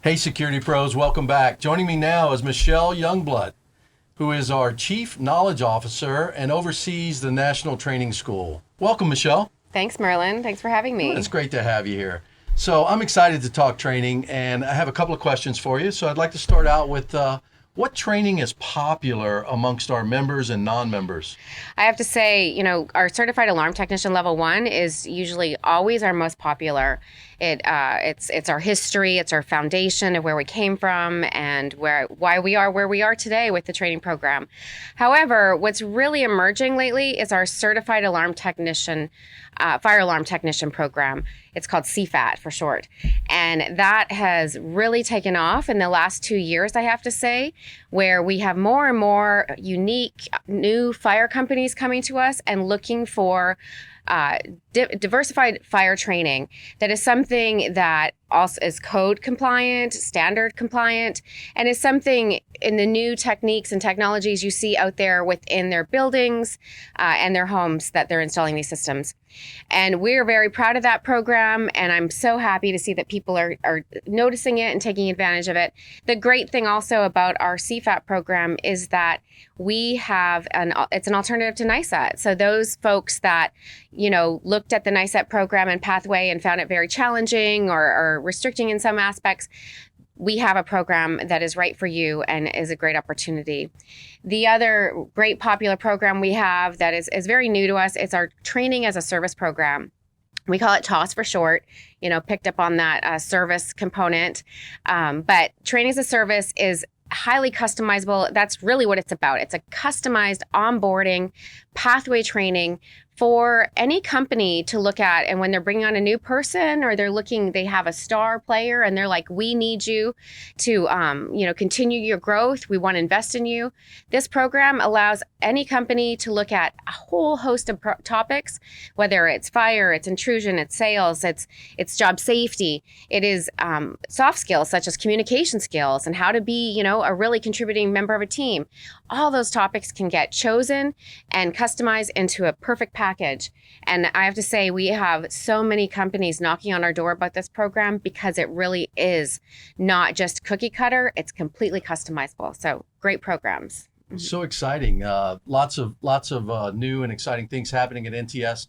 Hey, security pros, welcome back. Joining me now is Michelle Yungblut, who is our Chief Knowledge Officer and oversees the National Training School. Welcome, Michelle. Thanks, Merlin. Thanks for having Well, me. it's great to have you here. So I'm excited to talk training, and I have a couple of questions for you. So I'd like to start out with what training is popular amongst our members and non-members? I have to say, our certified alarm technician level 1 is usually always our most popular. It's our history, it's our foundation of where we came from and why we are where we are today with the training program. However, what's really emerging lately is our certified alarm technician, fire alarm technician program. It's called CFAT for short. And that has really taken off in the last 2 years, I have to say, where we have more and more unique new fire companies coming to us and looking for diversified fire training that is something that also is code compliant, standard compliant, and is something in the new techniques and technologies you see out there within their buildings and their homes that they're installing these systems. And we're very proud of that program, and I'm so happy to see that people are noticing it and taking advantage of it. The great thing also about our CFAT program is that we have it's an alternative to NISAT. So those folks that, looked at the NISAT program and pathway and found it very challenging or restricting in some aspects, we have a program that is right for you and is a great opportunity. The other great popular program we have that is very new to us, it's our training as a service program. We call it TOS for short, picked up on that service component. But training as a service is highly customizable. That's really what it's about. It's a customized onboarding pathway training for any company to look at. And when they're bringing on a new person or they have a star player and they're like, we need you to, continue your growth. We want to invest in you. This program allows any company to look at a whole host of topics, whether it's fire, it's intrusion, it's sales, it's job safety. It is soft skills such as communication skills and how to be, a really contributing member of a team. All those topics can get chosen and customized into a perfect package. And I have to say, we have so many companies knocking on our door about this program because it really is not just cookie cutter, it's completely customizable. So great programs. So exciting. Lots of new and exciting things happening at NTS.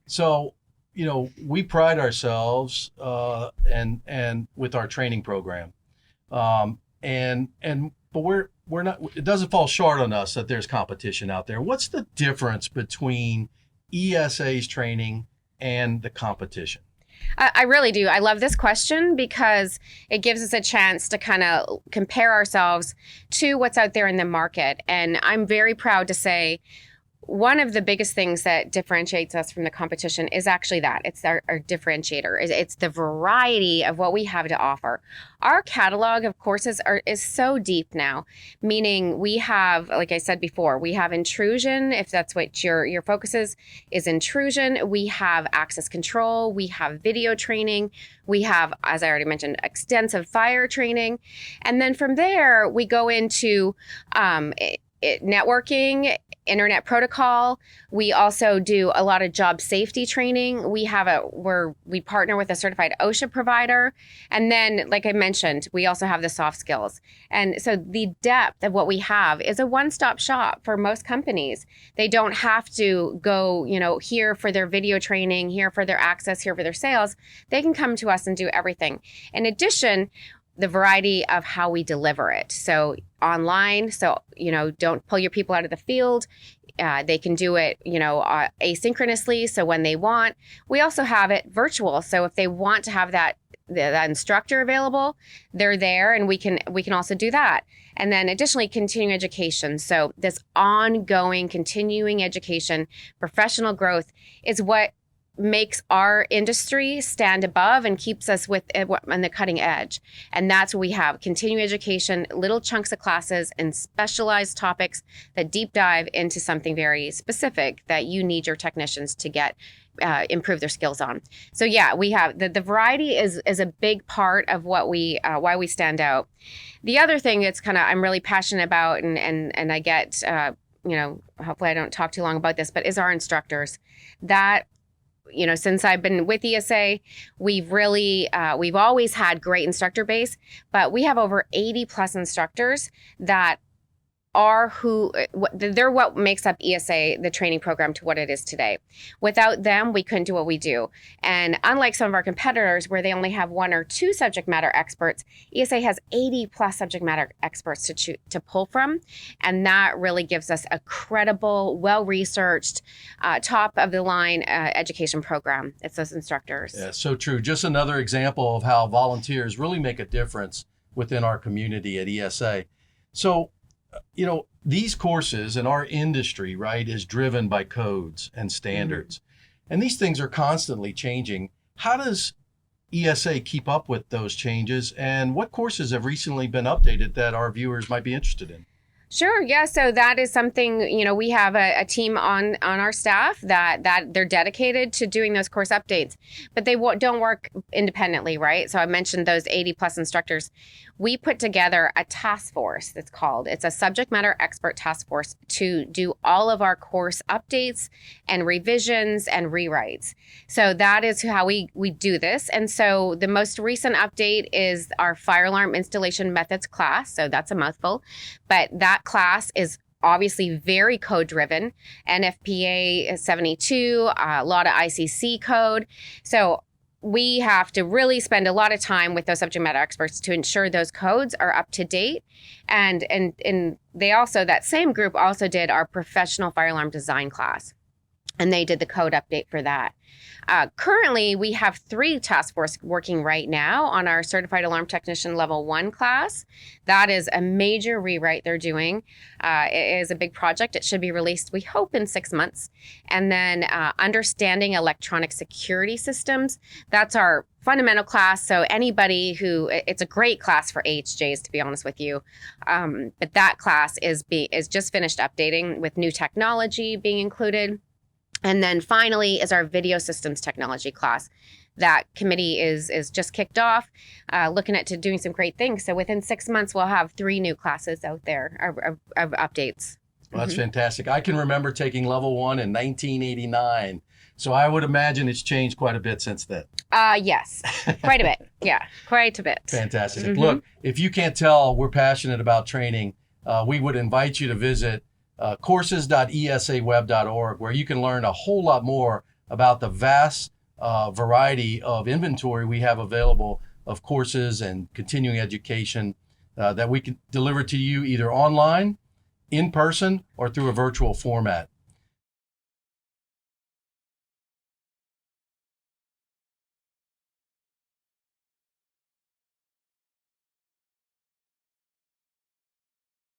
So, we pride ourselves and with our training program. But we're not, it doesn't fall short on us that there's competition out there. What's the difference between ESA's training and the competition? I really do. I love this question because it gives us a chance to kind of compare ourselves to what's out there in the market. And I'm very proud to say one of the biggest things that differentiates us from the competition is actually that. It's our differentiator. It's the variety of what we have to offer. Our catalog of courses is so deep now, meaning we have, like I said before, we have intrusion, if that's what your focus is intrusion. We have access control. We have video training. We have, as I already mentioned, extensive fire training. And then from there, we go into networking, internet protocol. We also do a lot of job safety training. We partner with a certified OSHA provider. And then, like I mentioned, we also have the soft skills. And so the depth of what we have is a one-stop shop for most companies. They don't have to go, here for their video training, here for their access, here for their sales. They can come to us and do everything. In addition, the variety of how we deliver it. So online, don't pull your people out of the field. They can do it, asynchronously. So when they want, we also have it virtual. So if they want to have that instructor available, they're there, and we can also do that. And then additionally, continuing education. So this ongoing continuing education, professional growth is what makes our industry stand above and keeps us on the cutting edge. And that's what we have: continuing education, little chunks of classes and specialized topics that deep dive into something very specific that you need your technicians to get improve their skills on. So yeah, we have the variety is a big part of what we why we stand out. The other thing that's I'm really passionate about, and I get hopefully I don't talk too long about this, but is our instructors. That since I've been with ESA, we've really, we've always had great instructor base, but we have over 80 plus instructors that are they're what makes up ESA, the training program, to what it is today. Without them, we couldn't do what we do. And unlike some of our competitors where they only have 1 or 2 subject matter experts, ESA has 80 plus subject matter experts to pull from. And that really gives us a credible, well-researched, top of the line education program. It's those instructors. Yeah, so true. Just another example of how volunteers really make a difference within our community at ESA. So, these courses in our industry, right, is driven by codes and standards. And these things are constantly changing. How does ESA keep up with those changes? And what courses have recently been updated that our viewers might be interested in? Sure. Yeah. So that is something, we have a team on our staff that they're dedicated to doing those course updates, but they don't work independently, right? So I mentioned those 80 plus instructors. We put together a task force it's a subject matter expert task force to do all of our course updates and revisions and rewrites. So that is how we do this. And so the most recent update is our fire alarm installation methods class. So that's a mouthful, but that class is obviously very code driven, NFPA 72, a lot of ICC code. So we have to really spend a lot of time with those subject matter experts to ensure those codes are up to date. And they also, that same group also did our professional fire alarm design class. And they did the code update for that. Currently, we have 3 task force working right now on our Certified Alarm Technician Level 1 class. That is a major rewrite they're doing. It is a big project. It should be released, we hope, in 6 months. And then Understanding Electronic Security Systems. That's our fundamental class. So anybody it's a great class for AHJs, to be honest with you. But that class is just finished updating with new technology being included. And then finally is our video systems technology class. That committee is just kicked off, looking at doing some great things. So within 6 months, we'll have 3 new classes out there of updates. Well, that's fantastic. I can remember taking level 1 in 1989. So I would imagine it's changed quite a bit since then. Yes, quite a bit. Yeah, quite a bit. Fantastic. Look, if you can't tell, we're passionate about training. We would invite you to visit courses.esaweb.org, where you can learn a whole lot more about the vast variety of inventory we have available of courses and continuing education that we can deliver to you either online, in person, or through a virtual format.